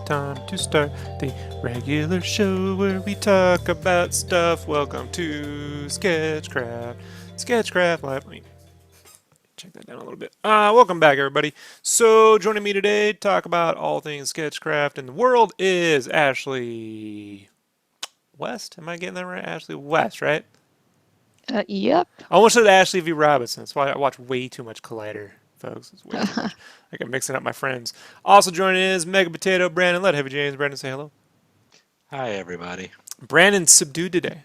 Time to start the regular show where we talk about stuff. Welcome to SketchCraft. SketchCraft Live. Let me check that down a little bit. Welcome back, everybody. So, joining me today to talk about all things SketchCraft in the world is Ashley West. Am I getting that right? Ashley West, right? Yep. I almost said Ashley V. Robinson. That's why I watch way too much Collider, folks. It's way too much. I get mixing up my friends. Also joining is Mega Potato Brandon. Let Heavy James. Brandon, say hello. Hi, everybody. Brandon's subdued today.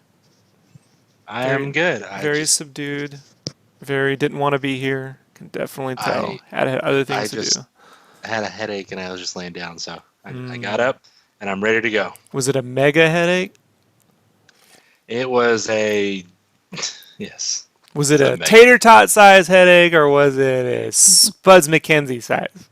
I am good. Very subdued. Very didn't want to be here. Can definitely tell. Had other things to do. I had a headache and I was just laying down, so I got up and I'm ready to go. Was it a mega headache? It was a yes. Was it a tater tot size headache or was it a Spuds McKenzie size?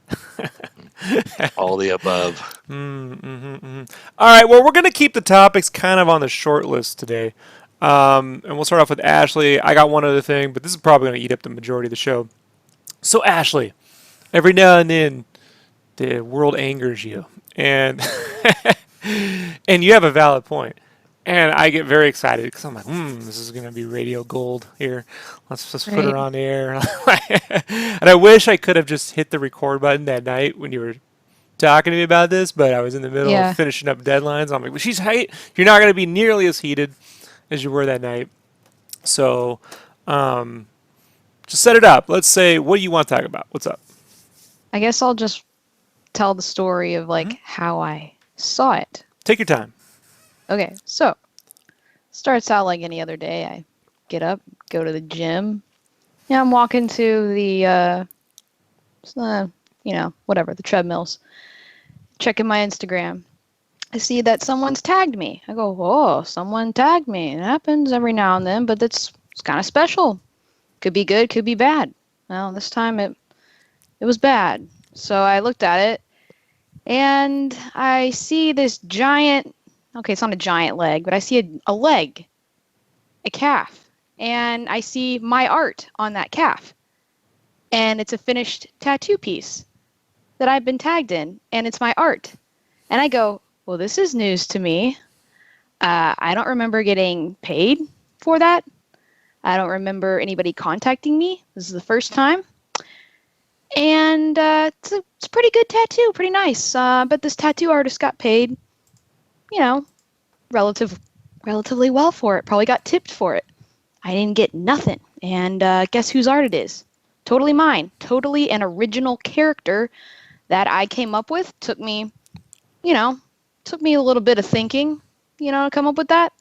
All the above. All right, well, we're going to keep the topics kind of on the short list today. And we'll start off with Ashley. I got one other thing, but this is probably going to eat up the majority of the show. So, Ashley, every now and then, the world angers you. And, and you have a valid point. And I get very excited because I'm like, this is going to be radio gold here. Let's just put her on the air. And I wish I could have just hit the record button that night when you were talking to me about this, but I was in the middle of finishing up deadlines. I'm like, well, you're not going to be nearly as heated as you were that night. So just set it up. Let's say, what do you want to talk about? What's up? I guess I'll just tell the story of how I saw it. Take your time. Okay, so starts out like any other day. I get up, go to the gym. Yeah, I'm walking to the, whatever, the treadmills. Checking my Instagram. I see that someone's tagged me. I go, whoa, someone tagged me. It happens every now and then, but it's kind of special. Could be good, could be bad. Well, this time it was bad. So I looked at it, and I see this giant. Okay, it's not a giant leg, but I see a leg, a calf, and I see my art on that calf. And it's a finished tattoo piece that I've been tagged in, and it's my art. And I go, well, this is news to me. I don't remember getting paid for that. I don't remember anybody contacting me. This is the first time. And it's a pretty good tattoo, pretty nice. But this tattoo artist got paid, relatively well for it. Probably got tipped for it. I didn't get nothing. And guess whose art it is? Totally mine. Totally an original character that I came up with. Took me a little bit of thinking, to come up with that.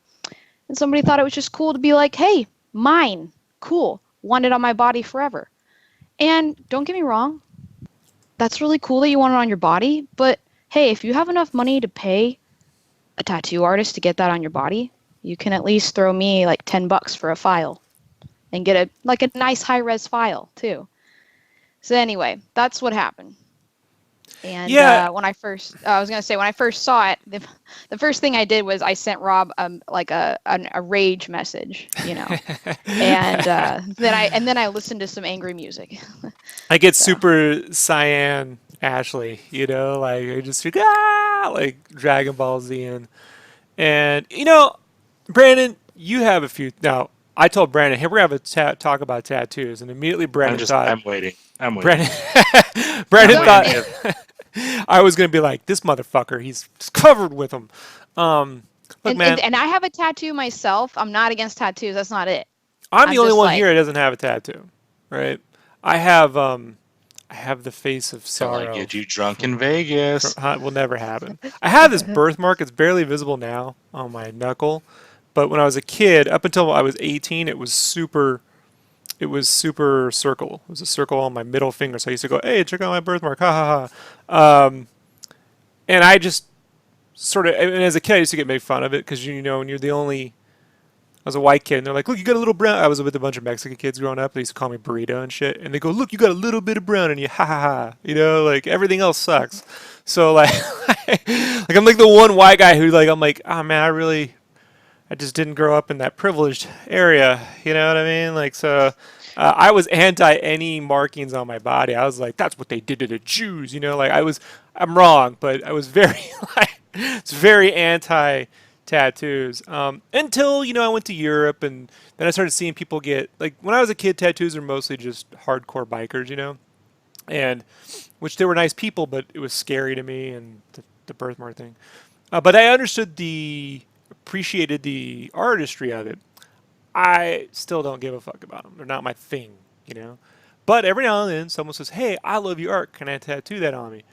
And somebody thought it was just cool to be like, hey, mine. Cool. Want it on my body forever. And don't get me wrong. That's really cool that you want it on your body. But hey, if you have enough money to pay a tattoo artist to get that on your body, you can at least throw me like $10 for a file and get a nice high-res file too. So anyway, that's what happened. And when I first saw it, the first thing I did was I sent Rob a rage message, and then I listened to some angry music. I get super cyan Ashley, I just like Dragon Ball Z in. And Brandon, you have a few now. I told Brandon, hey, we're gonna have a talk about tattoos, and immediately Brandon thought, I'm waiting. Brandon thought I was gonna be like, this motherfucker, he's covered with them. Look, man, and I have a tattoo myself. I'm not against tattoos. That's not it. I'm the only one here that doesn't have a tattoo, right? I have the face of sorrow. I get you drunk in Vegas. Will never happen. I have this birthmark. It's barely visible now on my knuckle, but when I was a kid, up until I was 18, it was super it was super circle. It was a circle on my middle finger. So I used to go, hey, check out my birthmark, ha ha ha. And I just sort of, and as a kid, I used to get made fun of it because, you know, when you're the only, I was a white kid, and they're like, look, you got a little brown. I was with a bunch of Mexican kids growing up. They used to call me burrito and shit. And they go, look, you got a little bit of brown in you, ha ha ha. You know, like everything else sucks. So like, like I'm like the one white guy who like, I'm like, oh man, I just didn't grow up in that privileged area. You know what I mean? Like, so I was anti any markings on my body. I was like, that's what they did to the Jews. You know, like I'm wrong, but I was very, like, it's very anti tattoos. Until, you know, I went to Europe and then I started seeing people get, like, when I was a kid, tattoos were mostly just hardcore bikers, you know, and which they were nice people, but it was scary to me and the birthmark thing. But I appreciated the artistry of it. I still don't give a fuck about them. They're not my thing, you know. But every now and then, someone says, "Hey, I love your art. Can I tattoo that on me?"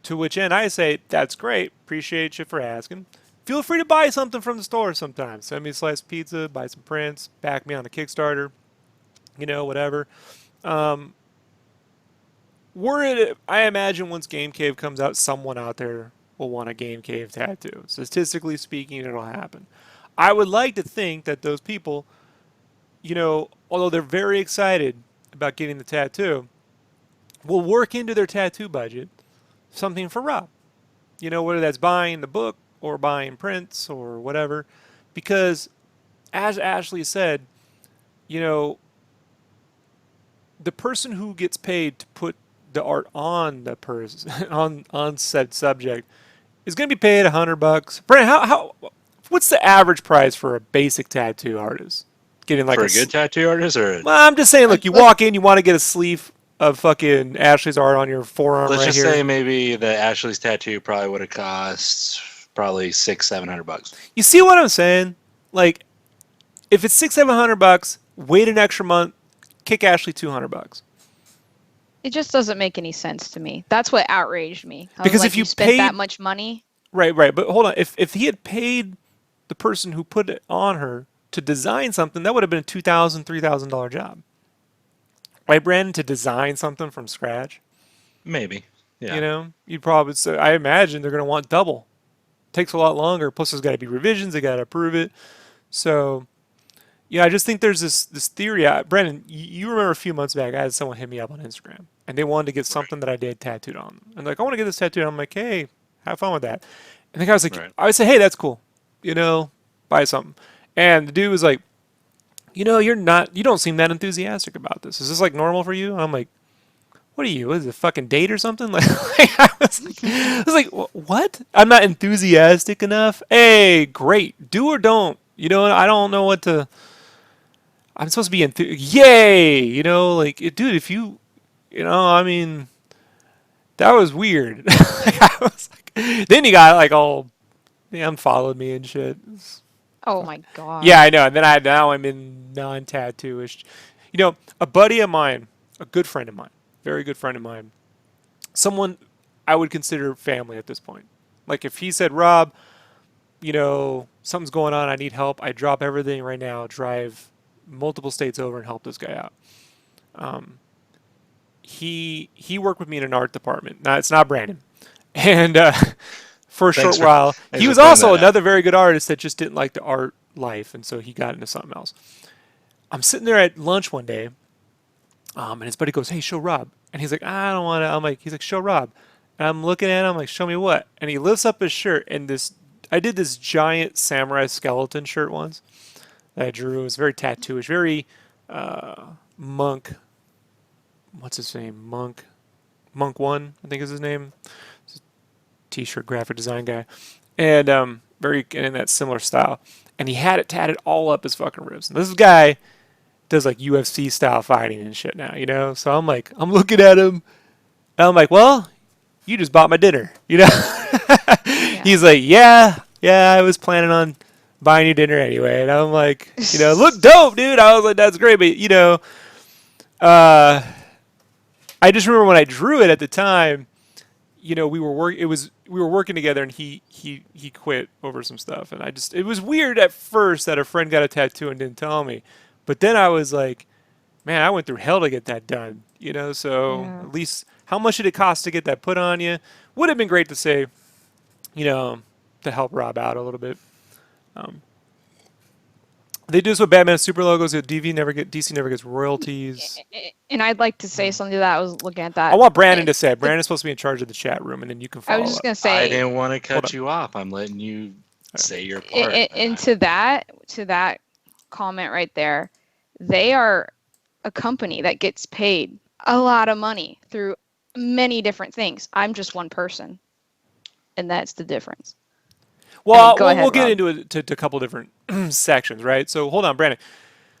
To which end I say, "That's great. Appreciate you for asking. Feel free to buy something from the store sometimes. Send me a slice of pizza, buy some prints, back me on the Kickstarter, you know, whatever." Um, I imagine once Game Cave comes out, someone out there will want a Game Cave tattoo. Statistically speaking, it'll happen. I would like to think that those people, you know, although they're very excited about getting the tattoo, will work into their tattoo budget something for Rob. You know, whether that's buying the book or buying prints or whatever. Because, as Ashley said, you know, the person who gets paid to put the art on the person on said subject is going to be paid $100. Brandon, what's the average price for a basic tattoo artist? Getting like for a good tattoo artist, or well, I'm just saying, look, you walk in, you want to get a sleeve of fucking Ashley's art on your forearm let's right just here. say maybe the Ashley's tattoo probably would have cost probably $600-700. You see what I'm saying? Like, if it's $600-700, wait an extra month, kick Ashley $200. It just doesn't make any sense to me. That's what outraged me. I was Because like, if you spent paid that much money, right, but hold on. If he had paid the person who put it on her to design something, that would have been a $2,000-3,000 job. Right, Brandon, to design something from scratch. Maybe, yeah. You know, you'd probably say, I imagine they're going to want double. Takes a lot longer. Plus, there's got to be revisions. They got to approve it. So, yeah, I just think there's this theory. Brandon, you remember a few months back, I had someone hit me up on Instagram, and they wanted to get something that I did tattooed on them. And like, I want to get this tattooed. I'm like, hey, have fun with that. And the guy was like, Right. I would say, hey, that's cool. You know, buy something. And the dude was like, you know, you don't seem that enthusiastic about this. Is this like normal for you? And I'm like, what are you? What is it, a fucking date or something? Like, I was like, what? I'm not enthusiastic enough. Hey, great. Do or don't. You know, I don't know what to. I'm supposed to be yay. You know, like, dude, if you know, I mean, that was weird. Like, I was like, then he got like all, he unfollowed me and shit. oh my god. Yeah, I know. And then now I'm in non-tattooish. You know, a buddy of mine, a good friend of mine, very good friend of mine, someone I would consider family at this point. Like if he said, Rob, you know, something's going on, I need help, I drop everything right now, drive multiple states over and help this guy out. He worked with me in an art department. Now it's not Brandon. And for a short while, he was also another very good artist that just didn't like the art life, and so he got into something else. I'm sitting there at lunch one day, and his buddy goes, hey, show Rob. And he's like, I don't want to. I'm like, he's like, show Rob. And I'm looking at him, I'm like, show me what? And he lifts up his shirt, and I did this giant samurai skeleton shirt once that I drew. It was very tattooish, very monk. What's his name? Monk 1, I think is his name. T-shirt graphic design guy, and very in that similar style. And he had it tatted all up his fucking ribs. And this guy does like UFC style fighting and shit now, you know. So I'm like, I'm looking at him, and I'm like, well, you just bought my dinner, you know. Yeah. He's like, yeah, I was planning on buying you dinner anyway. And I'm like, you know, look dope, dude. I was like, that's great, but you know, I just remember when I drew it at the time. You know, we were working together, and he quit over some stuff, and it was weird at first that a friend got a tattoo and didn't tell me, but then I was like, man, I went through hell to get that done. You know, so Yeah. at least how much did it cost to get that put on you? Would have been great to say, you know, to help Rob out a little bit. Um, they do this with Batman Super logos. DC never gets royalties. And I'd like to say something that I was looking at I that. want Brandon to say it. Brandon's supposed to be in charge of the chat room, and then you can I was follow just up. gonna I say didn't want to Hold cut on. you off. I'm letting you say your part. to that comment right there, they are a company that gets paid a lot of money through many different things. I'm just one person, and that's the difference. Well, go ahead, we'll get Rob. into it to a couple different sections, right? So hold on, Brandon.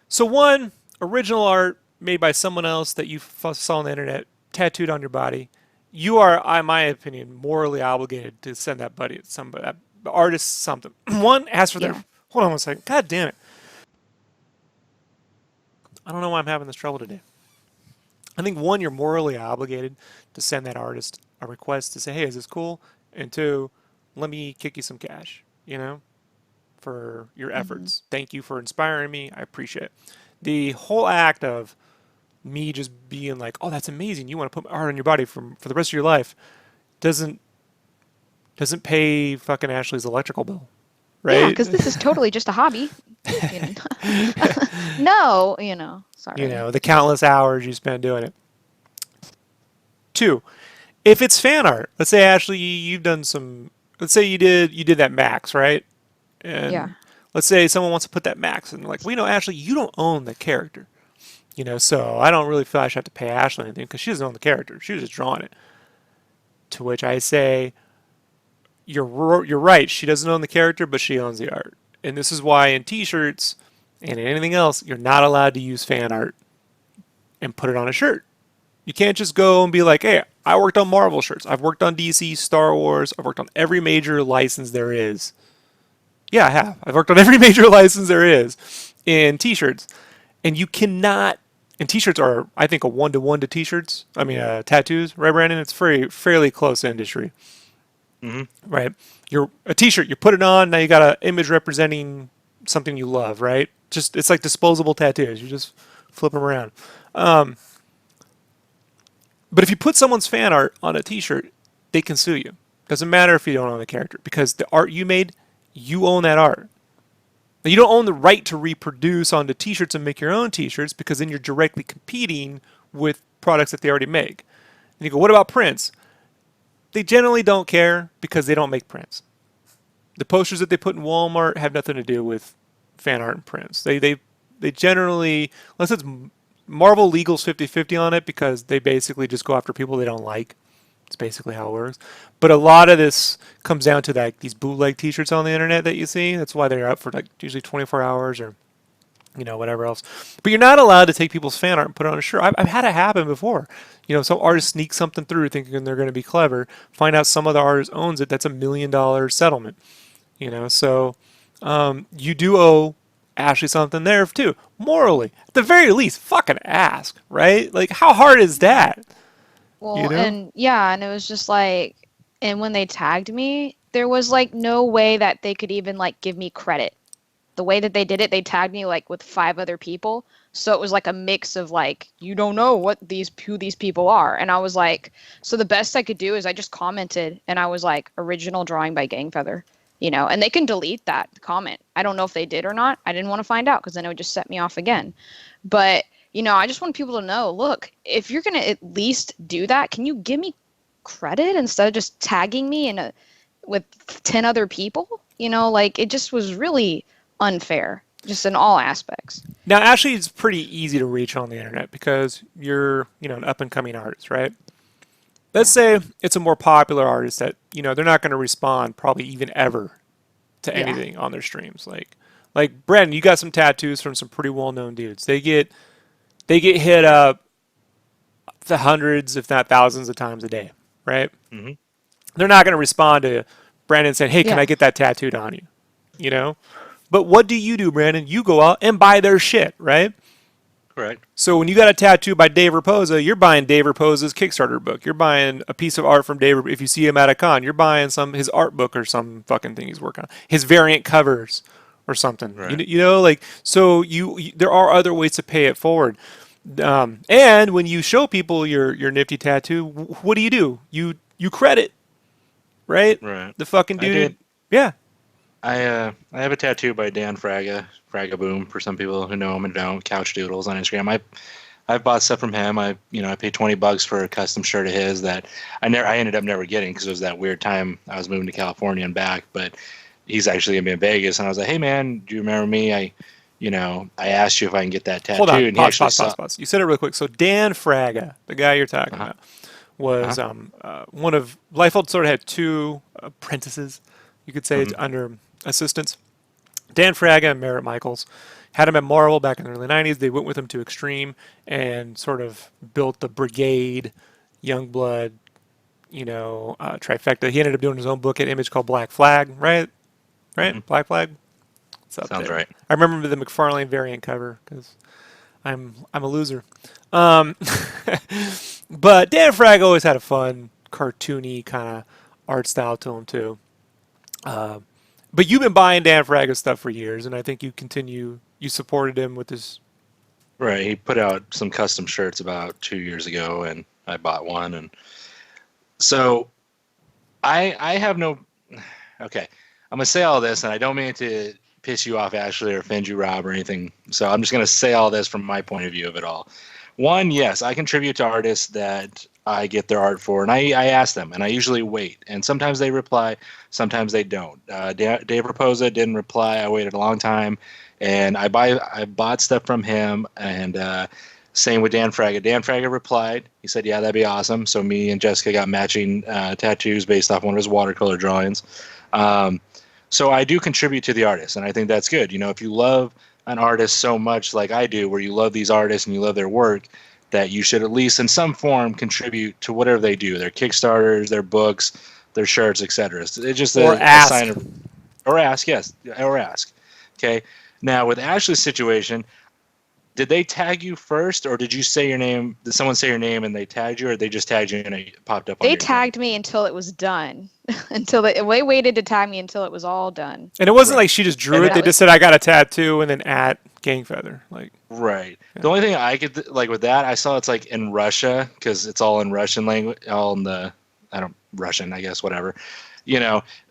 So one, original art made by someone else that you saw on the internet, tattooed on your body. You are, in my opinion, morally obligated to send that buddy, somebody, that artist, something. One, ask for their. Yeah. Hold on one second. God damn it! I don't know why I'm having this trouble today. I think one, you're morally obligated to send that artist a request to say, "Hey, is this cool?" And two, let me kick you some cash. You know, for your efforts. Thank you for inspiring me. I appreciate it. The whole act of me just being like, "Oh, that's amazing. You want to put art on your body for the rest of your life," doesn't pay fucking Ashley's electrical bill, Yeah, right? because this is totally just a hobby. No, sorry. You know, the countless hours you spend doing it. Two, if it's fan art, let's say Ashley, you've done some. Let's say you did that Max, right? And Yeah. let's say someone wants to put that Max, and like, well, Ashley, you don't own the character. You know, so I don't really feel I should have to pay Ashley anything because she doesn't own the character. She was just drawing it. To which I say, you're right. She doesn't own the character, but she owns the art. And this is why in T-shirts and in anything else, you're not allowed to use fan art and put it on a shirt. You can't just go and be like, hey, I worked on Marvel shirts. I've worked on DC, Star Wars. I've worked on every major license there is. Yeah, I have. I've worked on every major license there is in T-shirts. And you cannot. And T-shirts are, I think, a 1-to-1 to T-shirts. I mean, tattoos, right, Brandon? It's fairly close industry, right? You're a T-shirt. You put it on. Now you got an image representing something you love, right? Just it's like disposable tattoos. You just flip them around. But if you put someone's fan art on a T-shirt, they can sue you. Doesn't matter if you don't own the character because the art you made, you own that art. Now, you don't own the right to reproduce onto T-shirts and make your own T-shirts because then you're directly competing with products that they already make. And you go, what about prints? They generally don't care because they don't make prints. The posters that they put in Walmart have nothing to do with fan art and prints. They generally, unless it's Marvel legals 50-50 on it because they basically just go after people they don't like. It's basically how it works. But a lot of this comes down to like these bootleg T-shirts on the internet that you see. That's why they're up for like usually 24 hours or whatever else. But you're not allowed to take people's fan art and put it on a shirt. I've had it happen before. Some artist sneaks something through thinking they're going to be clever, find out some other artist owns it. That's $1 million settlement. So you do owe Ashley something there too. Morally, at the very least, fucking ask, right? Like, how hard is that? Well, and it was just like, and when they tagged me, there was like no way that they could even like give me credit. The way that they did it, they tagged me like with 5 other people. So it was like a mix of like, you don't know who these people are. And I was like, so the best I could do is I just commented and I was like, original drawing by Gangfeather, and they can delete that comment. I don't know if they did or not. I didn't want to find out because then it would just set me off again. But I just want people to know, look, if you're going to at least do that, can you give me credit instead of just tagging me with 10 other people? Like it just was really unfair, just in all aspects. Now, actually, it's pretty easy to reach on the internet because you're, an up-and-coming artist, right? Let's say it's a more popular artist that, they're not going to respond probably even ever to anything on their streams. Like Brendan, you got some tattoos from some pretty well-known dudes. They get hit up the hundreds, if not thousands of times a day, right? Mm-hmm. They're not going to respond to Brandon saying, hey, can I get that tattooed on you? But what do you do, Brandon? You go out and buy their shit, right? Correct. So when you got a tattoo by Dave Raposa, you're buying Dave Raposa's Kickstarter book. You're buying a piece of art from Dave. If you see him at a con, you're buying his art book or some fucking thing he's working on. His variant covers or something. Right. So there are other ways to pay it forward. And when you show people your nifty tattoo, what do? You credit, right? Right. The fucking I dude. did. Yeah. I have a tattoo by Dan Fraga Boom for some people who know him and don't. Couch Doodles on Instagram. I've bought stuff from him. I paid $20 for a custom shirt of his that I ended up never getting because it was that weird time I was moving to California and back. But he's actually gonna be in Vegas, and I was like, hey man, do you remember me? I asked you if I can get that Hold tattoo, on. and he Pause. actually Pause. saw. Pause. Pause. You said it real quick. So Dan Fraga, the guy you're talking Uh-huh. about, was one of Liefeld sort of had two apprentices, you could say, Mhm. under assistants. Dan Fraga and Merritt Michaels had him at Marvel back in the early 90s. They went with him to Extreme and sort of built the Brigade, Youngblood, trifecta. He ended up doing his own book at Image called Black Flag, right? Right? Mhm. Black Flag? It's up Sounds there. right. I remember the McFarlane variant cover because I'm a loser. Um, but Dan Fraga always had a fun, cartoony kind of art style to him too. But you've been buying Dan Fraga stuff for years, and I think you supported him with his. Right. He put out some custom shirts about 2 years ago, and I bought one. And so I have no. Okay, I'm gonna say all this, and I don't mean to piss you off, Ashley, or offend you, Rob, or anything. So I'm just gonna say all this from my point of view of it all. One, yes, I contribute to artists that I get their art for, and I ask them, and I usually wait. And sometimes they reply, sometimes they don't. Dave Raposa didn't reply. I waited a long time, and I bought stuff from him, and same with Dan Fraga. Dan Fraga replied. He said, "Yeah, that'd be awesome." So me and Jessica got matching tattoos based off one of his watercolor drawings. Um, so I do contribute to the artist, and I think that's good. If you love an artist so much like I do, where you love these artists and you love their work, that you should at least in some form contribute to whatever they do, their Kickstarters, their books, their shirts, etc. It's just Or a ask. sign of, or ask, yes, or ask. Okay. Now with Ashley's situation, did they tag you first, or did you say your name? Did someone say your name and they tagged you, or they just tagged you and it popped up on They your thing? tagged me until it was done. They waited to tag me until it was all done. And it wasn't Right. like she just drew And it. that They was- just said, "I got a tattoo," and then at Gangfeather. Like, Right. The only thing I could like with that, I saw it's like in Russia because it's all in Russian language, all in the Russian, I guess, whatever.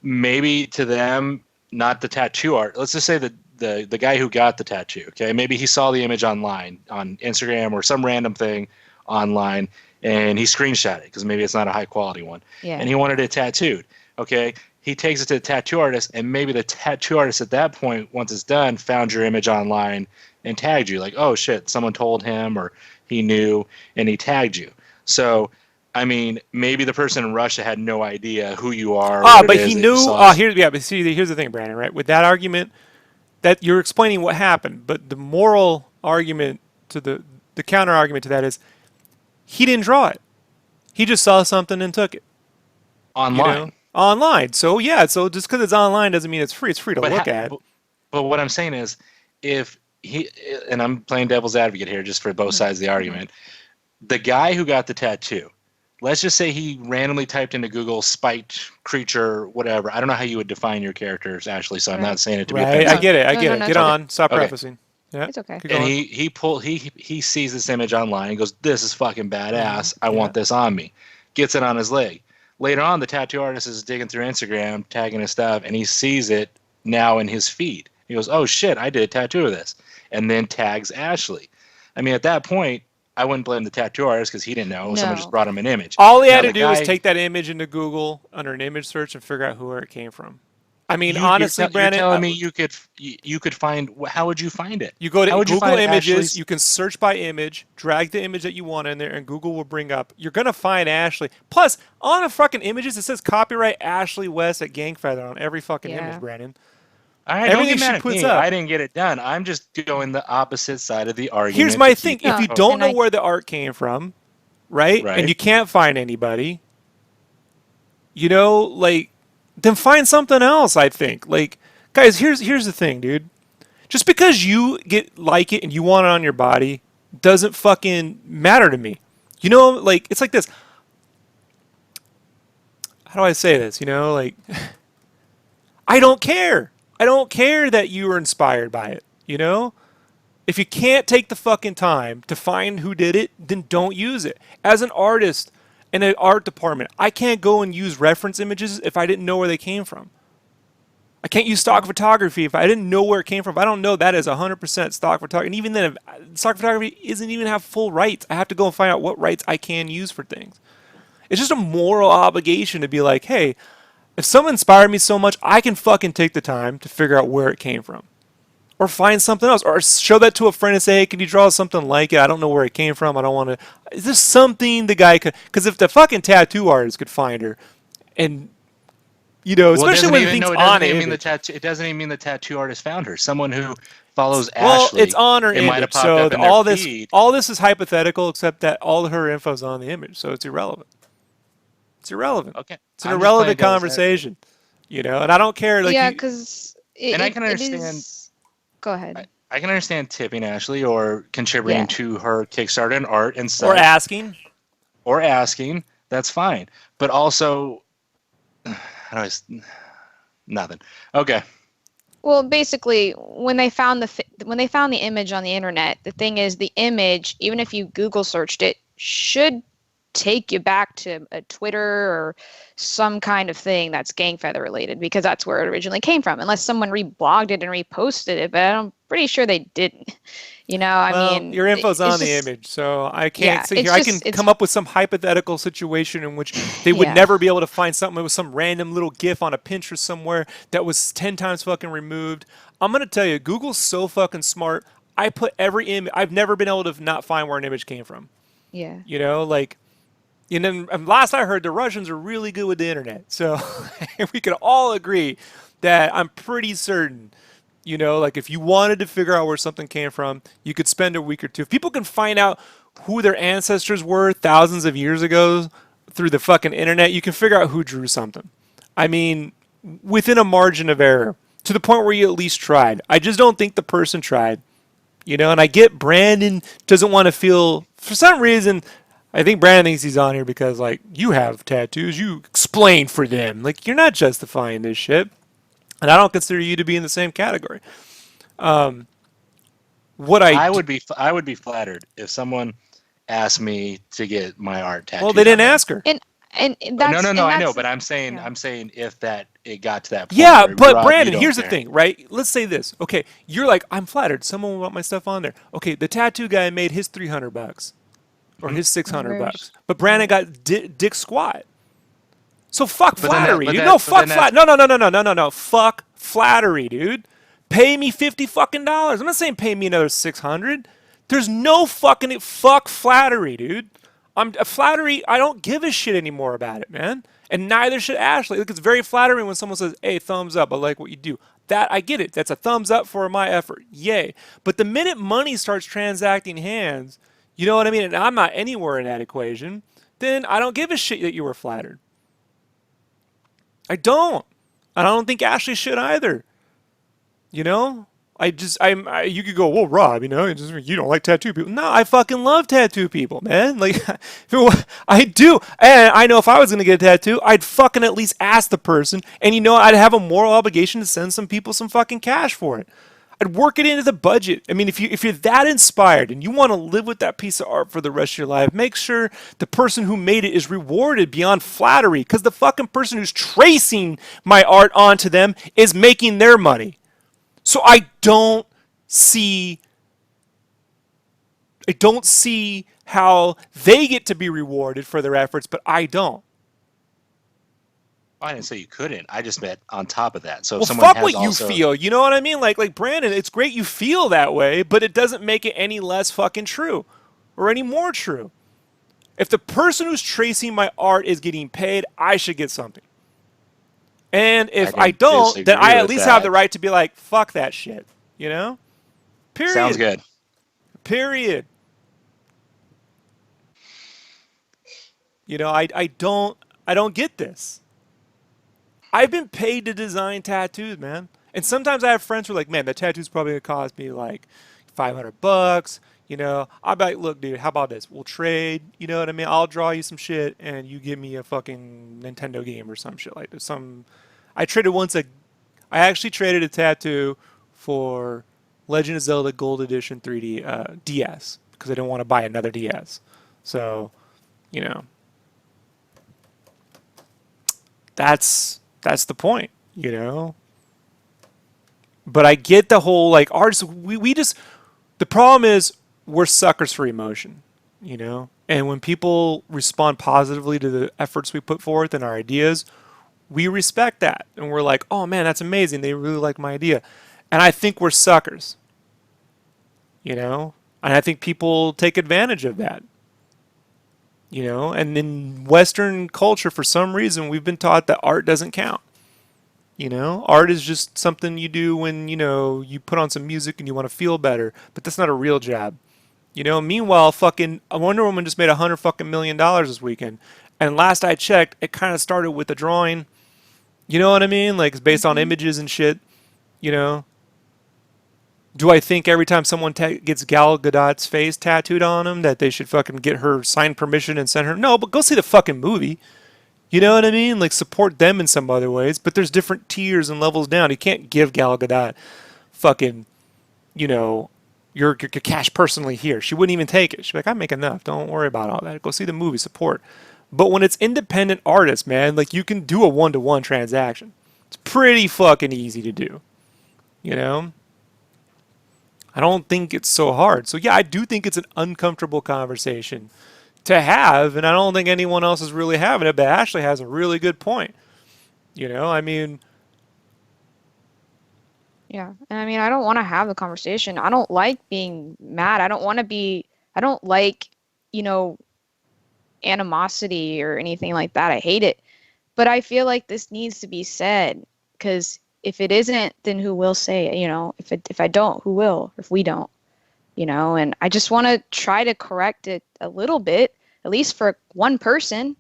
Maybe to them, not the tattoo art. Let's just say that the guy who got the tattoo. Okay, maybe he saw the image online on Instagram or some random thing online, and he screenshot it because maybe it's not a high quality one, Yeah. and he wanted it tattooed. Okay. He takes it to the tattoo artist, and maybe the tattoo artist at that point, once it's done, found your image online and tagged you. Like, oh shit, someone told him or he knew, and he tagged you. So, I mean, maybe the person in Russia had no idea who you are. What but it is he that you knew. saw. But see, here's the thing, Brandon. Right, with that argument, that you're explaining what happened, but the moral argument to the counter argument to that is he didn't draw it. He just saw something and took it. Online. Online. So yeah, so just because it's online doesn't mean it's free. It's free to look at. But what I'm saying is, if he, and I'm playing devil's advocate here just for both sides of the argument, the guy who got the tattoo, let's just say he randomly typed into Google spiked creature, whatever. I don't know how you would define your characters, Ashley, so I'm not saying it to be Right, offensive. I get it. I No, get no, it. no, Get it's okay. on. Stop Okay. prefacing. Yeah, It's okay. keep And going. he sees this image online and goes, "This is fucking badass. I Yeah. want this on me." Gets it on his leg. Later on, the tattoo artist is digging through Instagram, tagging his stuff, and he sees it now in his feed. He goes, "Oh shit, I did a tattoo of this," and then tags Ashley. I mean, at that point, I wouldn't blame the tattoo artist because he didn't know. Someone No. just brought him an image. All he Now, had to the do was guy- take that image into Google under an image search and figure out where it came from. I mean, You- honestly, you're Brandon, telling me you could find. How would you find it? you go to How would you Google find Images, Ashley's- you can search by image, drag the image that you want in there, and Google will bring up. You're gonna find Ashley. Plus, on a fucking images, it says copyright Ashley West at Gangfeather on every fucking Yeah. image, Brandon. All right, Everything don't get she mad at puts me. up. I didn't get it done. I'm just going the opposite side of the argument. Here's my to thing: keep- if you No, don't and know I- where the art came from, right, Right. and you can't find anybody, like, then find something else. I think, like, guys, here's the thing, dude. Just because you like it and you want it on your body doesn't fucking matter to me. Like, it's like this. How do I say this? Like, I don't care. I don't care that you were inspired by it. If you can't take the fucking time to find who did it, then don't use it. As an artist in an art department, I can't go and use reference images if I didn't know where they came from. I can't use stock photography if I didn't know where it came from. If I don't know that is 100% stock photography. And even then, if stock photography isn't even have full rights. I have to go and find out what rights I can use for things. It's just a moral obligation to be like, hey, if someone inspired me so much, I can fucking take the time to figure out where it came from. Or find something else. Or show that to a friend and say, hey, can you draw something like it? I don't know where it came from. I don't want to. Is this something the guy could. Because if the fucking tattoo artist could find her and. Especially when things on it. It doesn't even mean the tattoo artist found her. Someone who follows well, Ashley. Well, it's on her image. So all this is hypothetical, except that all her info's on the image. So it's irrelevant. It's irrelevant. Okay. It's an irrelevant conversation. And I don't care. Like, yeah, because I can understand. Go ahead. I can understand tipping Ashley or contributing to her Kickstarter and art and stuff. Or asking. That's fine. But also. Nothing. Okay. Well, basically, when they found the image on the internet, the thing is, the image, even if you Google searched it, should take you back to a Twitter or some kind of thing that's gang feather related, because that's where it originally came from. Unless someone reblogged it and reposted it, but I'm pretty sure they didn't. I mean, your info's on the image, so I can't sit here. I can come up with some hypothetical situation in which they would never be able to find something with some random little GIF on a Pinterest somewhere that was 10 times fucking removed. I'm gonna tell you, Google's so fucking smart. I put every image. I've never been able to not find where an image came from. Yeah. And last I heard, the Russians are really good with the internet. So we can all agree that I'm pretty certain. If you wanted to figure out where something came from, you could spend a week or two. If people can find out who their ancestors were thousands of years ago through the fucking internet, you can figure out who drew something. I mean, within a margin of error, to the point where you at least tried. I just don't think the person tried. And I get Brandon doesn't want to feel, for some reason, I think Brandon thinks he's on here because, you have tattoos, you explain for them. You're not justifying this shit. And I don't consider you to be in the same category. I would be flattered if someone asked me to get my art tattooed. Well, they didn't ask her. And that's, no, I know, but I'm saying if it got to that point. Yeah, but Brandon, here's the thing, right? Let's say this. Okay, you're like, I'm flattered. Someone will want my stuff on there. Okay, the tattoo guy made his $300 or his $600, but Brandon got dick squat. So fuck flattery, dude. Fuck flattery, dude. Pay me $50 fucking dollars. I'm not saying pay me another $600. There's no fucking fuck flattery, dude. Flattery. I don't give a shit anymore about it, man. And neither should Ashley. Look, it's very flattering when someone says, "Hey, thumbs up. I like what you do." That I get it. That's a thumbs up for my effort. Yay. But the minute money starts transacting hands, you know what I mean? And I'm not anywhere in that equation. Then I don't give a shit that you were flattered. I don't. And I don't think Ashley should either. You could go, well, Rob, you don't like tattoo people. No, I fucking love tattoo people, man. I do. And I know if I was going to get a tattoo, I'd fucking at least ask the person. And I'd have a moral obligation to send some people some fucking cash for it. I'd work it into the budget. I mean, if you're that inspired and you want to live with that piece of art for the rest of your life, make sure the person who made it is rewarded beyond flattery, because the fucking person who's tracing my art onto them is making their money. So I don't see how they get to be rewarded for their efforts, but I don't. I didn't say you couldn't. I just meant on top of that. So well, fuck what you feel. You know what I mean? Like Brandon, it's great you feel that way, but it doesn't make it any less fucking true or any more true. If the person who's tracing my art is getting paid, I should get something. And if I don't, then I at least have the right to be like, fuck that shit. Period. Sounds good. Period. I don't get this. I've been paid to design tattoos, man. And sometimes I have friends who are like, man, that tattoo's probably going to cost me like $500. I'll be like, look, dude, how about this? We'll trade, you know what I mean? I'll draw you some shit and you give me a fucking Nintendo game or some shit like this. I actually traded a tattoo for Legend of Zelda Gold Edition 3D DS because I don't want to buy another DS. So, you know, that's the point, you know. But I get the whole like artists. We just the problem is we're suckers for emotion, you know. And when people respond positively to the efforts we put forth and our ideas, we respect that, and we're like, oh man, that's amazing. They really like my idea, and I think we're suckers, you know. And I think people take advantage of that, you know. And in Western culture, for some reason, we've been taught that art doesn't count. You know, art is just something you do when, you know, you put on some music and you want to feel better, but that's not a real job. You know, meanwhile, fucking Wonder Woman just made $100 million this weekend. And last I checked, it kind of started with a drawing. You know what I mean? Like it's based on Hmm. images and shit. You know, do I think every time someone gets Gal Gadot's face tattooed on them that they should fucking get her signed permission and send her? No, but go see the fucking movie. You know what I mean? Like support them in some other ways, but there's different tiers and levels down. You can't give Gal Gadot fucking, you know, your cash personally here. She wouldn't even take it. She'd be like, I make enough. Don't worry about all that. Go see the movie, support. But when it's independent artists, man, like you can do a one-to-one transaction. It's pretty fucking easy to do. You know? I don't think it's so hard. So yeah, I do think it's an uncomfortable conversation to have, and I don't think anyone else is really having it, but Ashley has a really good point. You know, I mean, Yeah. And I mean, I don't want to have the conversation. I don't like being mad. I don't want to be, I don't like, you know, animosity or anything like that. I hate it. But I feel like this needs to be said because if it isn't, then who will say it? You know, if I don't, who will? If we don't, you know, and I just want to try to correct it a little bit, at least for one person,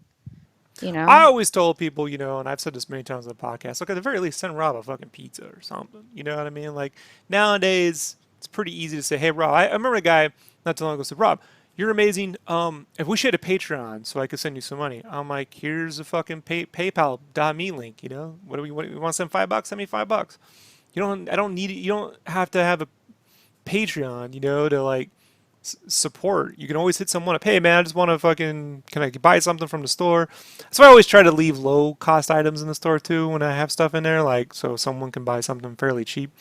you I know. always told people, you know, and I've said this many times on the podcast, look, at the very least, send Rob a fucking pizza or something. You know what I mean? Like, nowadays, it's pretty easy to say, hey, Rob, I remember a guy not too long ago said, Rob, you're amazing. If we should have a Patreon so I could send you some money. I'm like, here's a fucking PayPal.me link, you know? What do we want to send $5? Send me $5. I don't need it. You don't have to have a Patreon, you know, to like support. You can always hit someone up. Hey, man, I just want to fucking, can I buy something from the store? So I always try to leave low cost items in the store too when I have stuff in there, like so someone can buy something fairly cheap.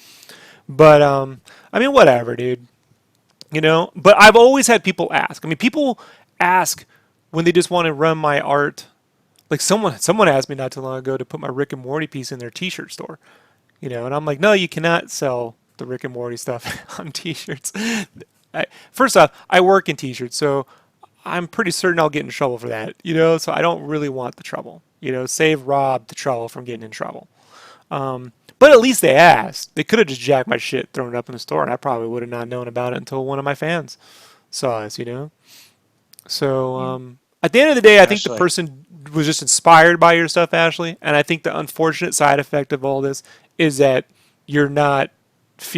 But I mean, whatever, dude. You know. But I've always had people ask. I mean, people ask when they just want to run my art. Like someone asked me not too long ago to put my Rick and Morty piece in their T-shirt store. You know, and I'm like, no, you cannot sell the Rick and Morty stuff on T-shirts. First off, I work in T-shirts, so I'm pretty certain I'll get in trouble for that. You know, so I don't really want the trouble. You know, save Rob the trouble from getting in trouble. But at least they asked. They could have just jacked my shit, thrown it up in the store, and I probably would have not known about it until one of my fans saw us. You know, so Yeah. at the end of the day, I think the Ashley, person was just inspired by your stuff, Ashley. And I think the unfortunate side effect of all this is that you're not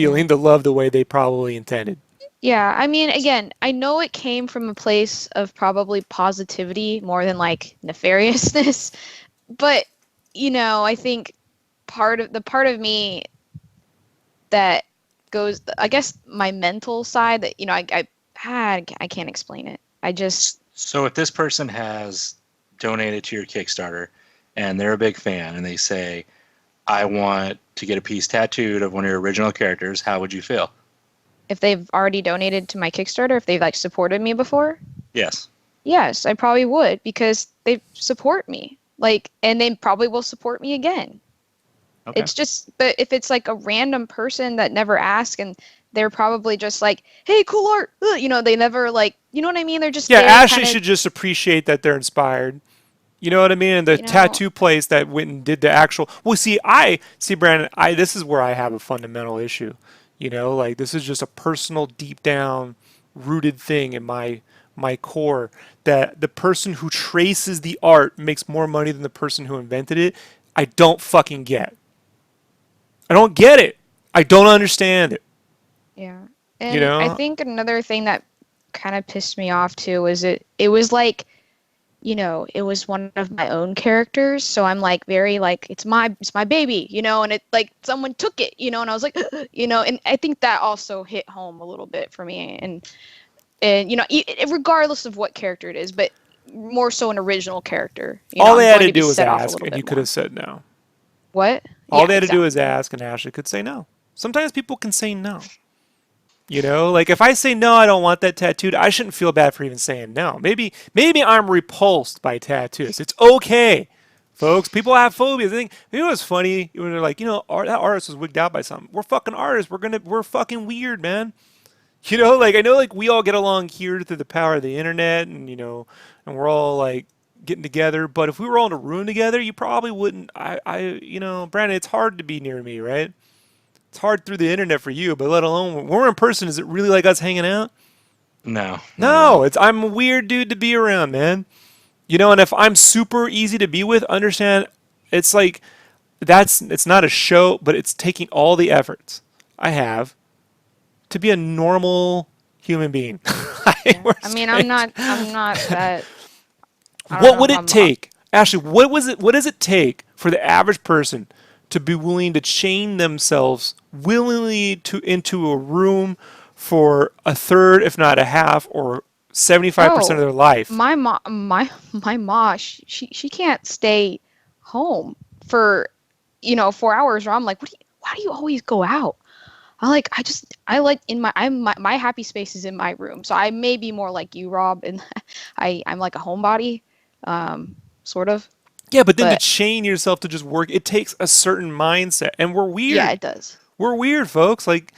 Yeah. feeling the love the way they probably intended. Yeah, I mean, again, I know it came from a place of probably positivity more than like nefariousness, but you know, I think part of me that goes, I guess my mental side that, you know, I can't explain it. I just, so if this person has donated to your Kickstarter and they're a big fan and they say, I want to get a piece tattooed of one of your original characters, how would you feel? if they've already donated to my Kickstarter, if they've like supported me before, Yes. yes, I probably would because they support me. Like, and they probably will support me again. Okay. It's just, but if it's like a random person that never asked and they're probably just like, hey, cool art, ugh, you know, they never like, you know what I mean? They're just Yeah, there Ashley kind of, should just appreciate that they're inspired. You know what I mean? And the you know, tattoo place that went and did the actual. Well, see, Brandon. This is where I have a fundamental issue. You know, like this is just a personal, deep down, rooted thing in my core that the person who traces the art makes more money than the person who invented it. I don't fucking get. I don't get it. I don't understand it. yeah. You And I know? think another thing that kind of pissed me off too was it was like it was one of my own characters, so I'm like very like it's my baby, and it like someone took it, and I was like, and I think that also hit home a little bit for me, and regardless of what character it is, but more so an original character, All they I'm had going to to be do was set off a ask, little and bit you could more. have said no. What? All Yeah, they had to do was exactly. ask, and Ashley could say no. Sometimes people can say no. Like if I say no, I don't want that tattooed, I shouldn't feel bad for even saying no. Maybe I'm repulsed by tattoos. It's okay, folks. People have phobias. I think maybe it was funny when they're like, that artist was wigged out by something. We're fucking artists. We're fucking weird, man. Like I know, like we all get along here through the power of the internet, and we're all like getting together. But if we were all in a room together, you probably wouldn't. Brandon, it's hard to be near me, right? It's hard through the internet for you, but let alone when we're in person, is it really like us hanging out? No, not at No, all. I'm a weird dude to be around, man. And if I'm super easy to be with, understand it's like it's not a show, but it's taking all the efforts I have to be a normal human being. Yeah. We're I mean, strange. I'm not that. I don't What know would if it take, Ashley? What does it take for the average person to be willing to chain themselves willingly into a room for a third, if not a half, or 75% of Oh, their life? my ma, she can't stay home for 4 hours. Or I'm like, why do you always go out? I like in my happy space is in my room. So I may be more like you, Rob, and I'm like a homebody, sort of. Yeah, but then to But chain yourself to just work, it takes a certain mindset, and we're yeah, weird. it does. We're weird, folks. Like,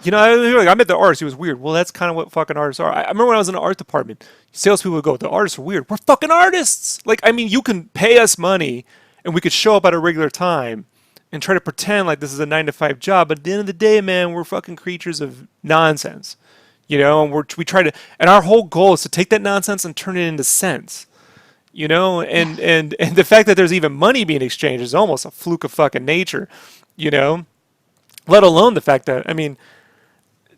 I met the artist. He was weird. Well, that's kind of what fucking artists are. I remember when I was in the art department, salespeople would go, "The artists are weird." We're fucking artists. Like, I mean, you can pay us money, and we could show up at a regular time and try to pretend like this is a 9 to 5 job. But at the end of the day, man, we're fucking creatures of nonsense. And we try to, and our whole goal is to take that nonsense and turn it into sense. Yeah. And the fact that there's even money being exchanged is almost a fluke of fucking nature. You know, let alone the fact that, I mean,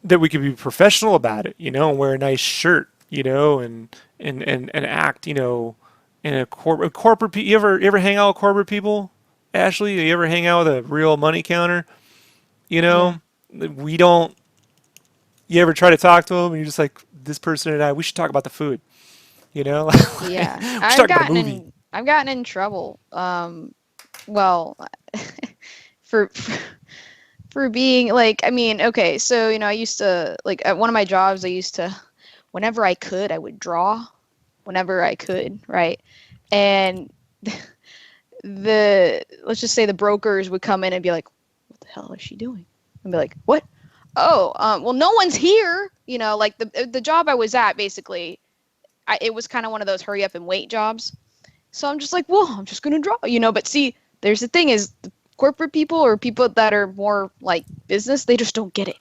that we could be professional about it, and wear a nice shirt, and act, in a corporate. You ever hang out with corporate people, Ashley? You ever hang out with a real money counter? You Yeah. know, we don't. You ever try to talk to them, and you're just like, this person and I, we should talk about the food. Yeah. We should talk about a movie. I've gotten in trouble. Well, for for being like, I mean, okay, so I used to like at one of my jobs, I used to whenever I could, I would draw whenever I could, right? And the let's just say the brokers would come in and be like, "What the hell is she doing?" And be like, "What? Oh, well, no one's here." Like the job I was at, basically, it was kind of one of those hurry up and wait jobs. So I'm just like, well, I'm just gonna draw, But see, there's the thing is, the corporate people or people that are more like business, they just don't get it,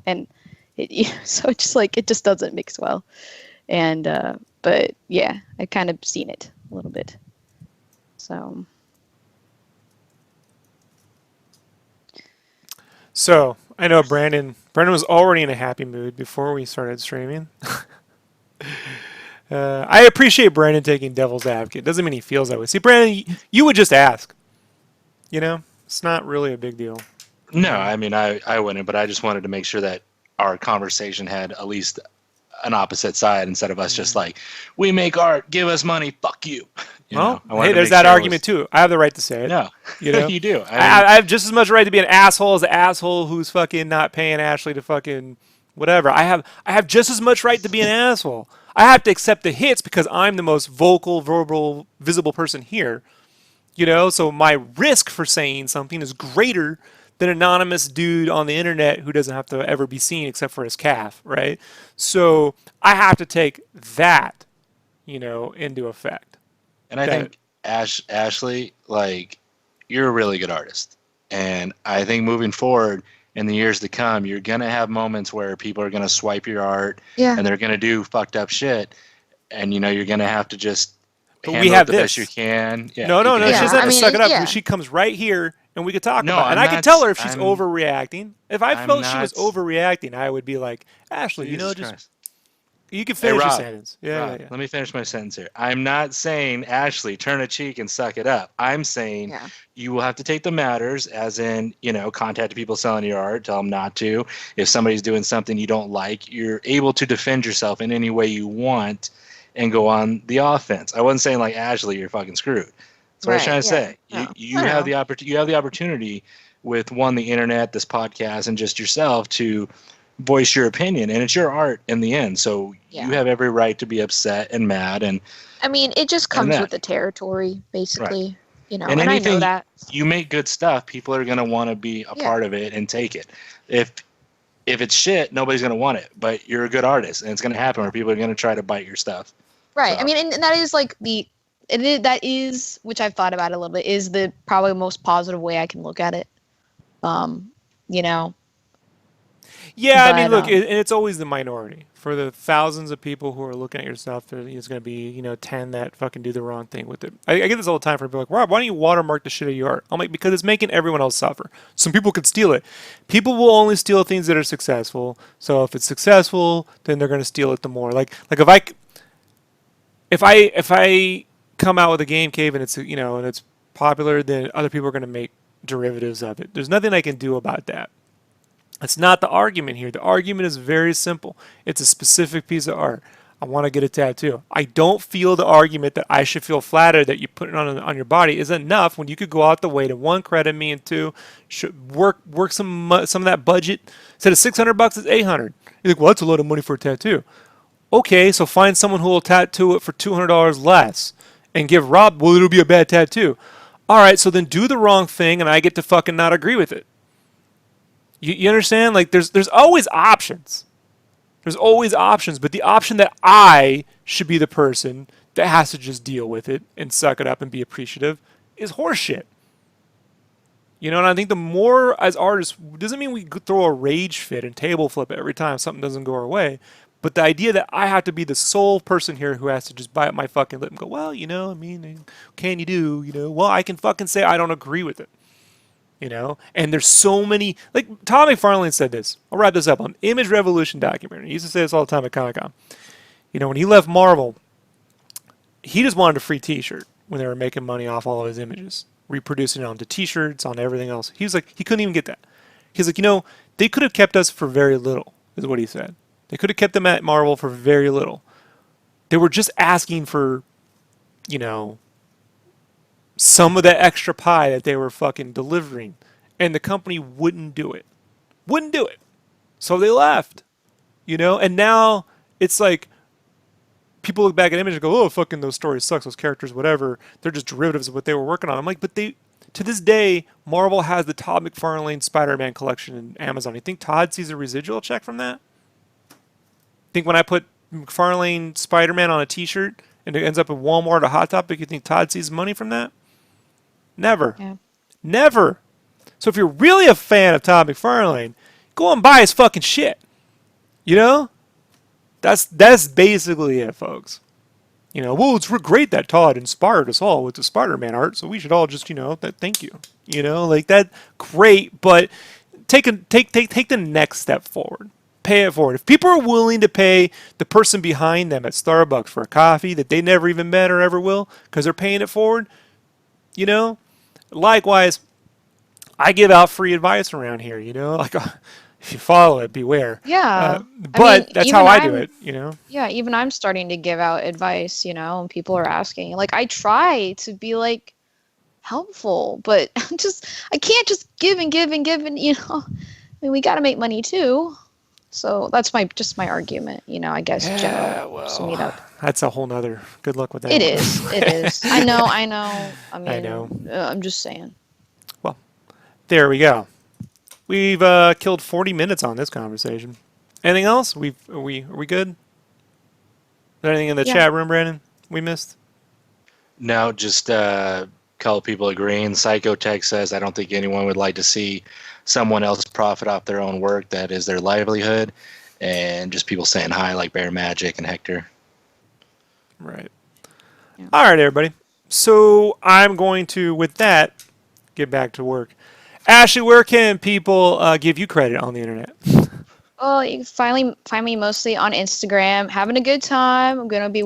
And so it's just like it just doesn't mix well. And but yeah, I kind of seen it a little bit. So So I know Brandon. Brandon was already in a happy mood before we started streaming. I appreciate Brandon taking devil's advocate. Doesn't mean he feels that way. See, Brandon, you would just ask. It's not really a big deal. No, I mean, I wouldn't, but I just wanted to make sure that our conversation had at least an opposite side instead of us just like, we make art, give us money, fuck you. Well, I wanted hey, to there's make that sure it argument was, too. I have the right to say it. no, You know, you do. I have just as much right to be an asshole as the asshole who's fucking not paying Ashley to fucking whatever. I have just as much right to be an asshole. I have to accept the hits because I'm the most vocal, verbal, visible person here. So my risk for saying something is greater than an anonymous dude on the internet who doesn't have to ever be seen except for his calf, right? So I have to take that, into effect. and I That think Ashley, like, you're a really good artist. And I think moving forward in the years to come, you're going to have moments where people are going to swipe your art yeah, and they're going to do fucked up shit. And, you're going to have to just but we handle it have the best you this. can. Yeah, No, you no, can no. She yeah. handle doesn't it have I to best mean, suck you it can. up. yeah, She comes right here and we could talk No, about it. And I'm I could not. tell her if she's I'm. overreacting. If I I'm felt she was not. overreacting, I would be like, Ashley, Jesus just Christ. You can Hey, finish your Rob, sentence. Yeah. Let me finish my sentence here. I'm not saying, Ashley, turn a cheek and suck it up. I'm saying Yeah. you will have to take the matters, as in, contact people selling your art, tell them not to. If somebody's doing something you don't like, you're able to defend yourself in any way you want and go on the offense. I wasn't saying like, Ashley, you're fucking screwed. That's what I was trying to say. No, You I have know. you have the opportunity with the internet, this podcast, and just yourself to voice your opinion, and it's your art in the end. So Yeah. you have every right to be upset and mad and I mean, it just and comes that. with the territory, basically. And And I know anything that. you make good stuff, people are gonna want to be a Yeah. part of it and take it. If it's shit, nobody's gonna want it. But you're a good artist, and it's gonna happen where people are gonna try to bite your stuff. Right. So. I mean, and that is like that is, which I've thought about a little bit, is the probably most positive way I can look at it. You know. Yeah, I mean, But, look, and it's always the minority. For the thousands of people who are looking at your stuff, there's going to be, 10 that fucking do the wrong thing with it. I get this all the time from people like, Rob, why don't you watermark the shit of your art? I'm like, because it's making everyone else suffer. Some people could steal it. People will only steal things that are successful. So if it's successful, then they're going to steal it the more. Like if I come out with a game cave and it's popular, then other people are going to make derivatives of it. There's nothing I can do about that. That's not the argument here. The argument is very simple. It's a specific piece of art. I want to get a tattoo. I don't feel the argument that I should feel flattered that you put it on your body is enough when you could go out the way to, one, credit me, and two, work some of that budget. Instead of $600, it's $800. You're like, well, that's a lot of money for a tattoo. Okay, so find someone who will tattoo it for $200 less and give Rob, well, it'll be a bad tattoo. All right, so then do the wrong thing and I get to fucking not agree with it. You understand? Like, there's always options. There's always options, but the option that I should be the person that has to just deal with it and suck it up and be appreciative is horseshit. And I think the more as artists, doesn't mean we throw a rage fit and table flip every time something doesn't go our way, but the idea that I have to be the sole person here who has to just bite my fucking lip and go, well, can you do, well, I can fucking say I don't agree with it. And there's so many, like Todd McFarlane said this. I'll wrap this up on Image Revolution documentary. He used to say this all the time at Comic-Con. When he left Marvel, he just wanted a free t-shirt when they were making money off all of his images, reproducing it onto t-shirts, on everything else. He was like, he couldn't even get that. He's like, they could have kept us for very little, is what he said. They could have kept them at Marvel for very little. They were just asking for, some of that extra pie that they were fucking delivering. And the company wouldn't do it. Wouldn't do it. So they left. And now it's like people look back at Image and go, oh, fucking those stories sucks, those characters, whatever. They're just derivatives of what they were working on. I'm like, but to this day, Marvel has the Todd McFarlane Spider-Man collection in Amazon. You think Todd sees a residual check from that? Think when I put McFarlane Spider-Man on a t-shirt and it ends up at Walmart or Hot Topic, you think Todd sees money from that? Never. Yeah. Never. So if you're really a fan of Todd McFarlane, go and buy his fucking shit. That's basically it, folks. Well, it's great that Todd inspired us all with the Spider-Man art, so we should all just, thank you. Like that, great, but take the next step forward. Pay it forward. If people are willing to pay the person behind them at Starbucks for a coffee that they never even met or ever will, because they're paying it forward, likewise, I give out free advice around here, like if you follow it, beware. Yeah. But that's how I do it, Yeah, even I'm starting to give out advice, and people are asking. Like, I try to be like helpful, but I can't just give and give and give and, I mean, we got to make money too. So that's my argument, I guess. Yeah, General, sum it up. That's a whole nother. Good luck with that. It is. I know. I mean, I know. I'm just saying. Well, there we go. We've killed 40 minutes on this conversation. Anything else? Are we good? Is there anything in the chat room, Brandon, we missed? No, just a couple people agreeing. Psychotech says, I don't think anyone would like to see someone else profit off their own work. That is their livelihood. And just people saying hi, like Bear Magic and Hector. Right. Yeah. All right, everybody. So I'm going to, with that, get back to work. Ashley, where can people give you credit on the internet? Well, you can finally find me mostly on Instagram, having a good time. I'm gonna be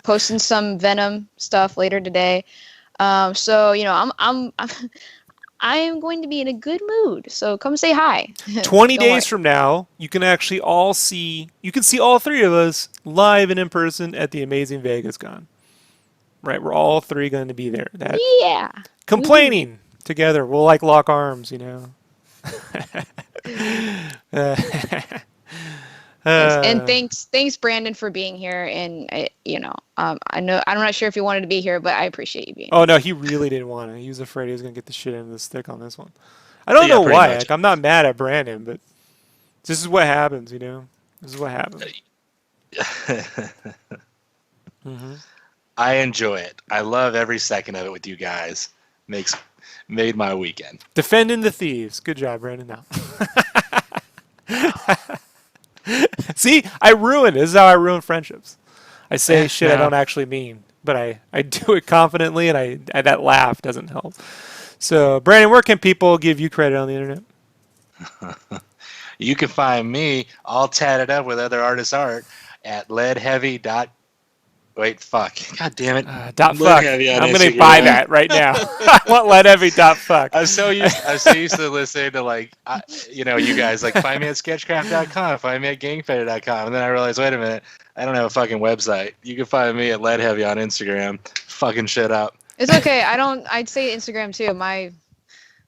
posting some Venom stuff later today. So you know, I am going to be in a good mood. So come say hi. 20 Don't worry. days from now, you can actually all see, you can see all three of us live and in person at the Amazing Vegas Con. Right, we're all three going to be there. That Yeah. complaining together, we'll like lock arms, you know. And thanks, Brandon, for being here. And you know, I know I'm not sure if you wanted to be here, but I appreciate you being. Oh no, he really didn't want to. He was afraid he was going to get the shit end of the stick on this one. I don't Yeah, know pretty why. much. Like, I'm not mad at Brandon, but this is what happens, you know. This is what happens. Hmm. I enjoy it. I love every second of it with you guys. Made my weekend. Defending the thieves. Good job, Brandon. Now. See, I ruin. This is how I ruin friendships. I say shit I no. don't actually mean, but I do it confidently, and I that laugh doesn't help. So, Brandon, where can people give you credit on the internet? You can find me all tatted up with other artists' art at leadheavy. Wait, fuck. God damn it. Dot Lead fuck. Heavy on I'm gonna Instagram. buy that right now. I want let every dot fuck. I'm so used to listening to like, you know, you guys like find me at sketchcraft.com, find me at gangfighter.com, and then I realized, wait a minute, I don't have a fucking website. You can find me at leadheavy on Instagram, fucking shit up. It's okay. I'd say Instagram too. My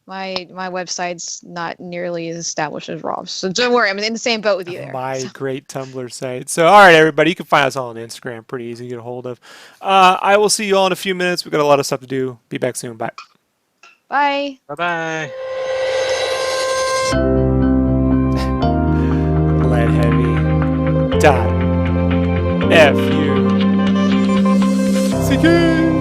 website's not nearly as established as Rob's, so don't worry. I'm in the same boat with you there. My great Tumblr site. So, all right, everybody, you can find us all on Instagram. Pretty easy to get a hold of. I will see you all in a few minutes. We've got a lot of stuff to do. Be back soon. Bye. Bye. Bye-bye. Lead heavy. Dot. F U. C K.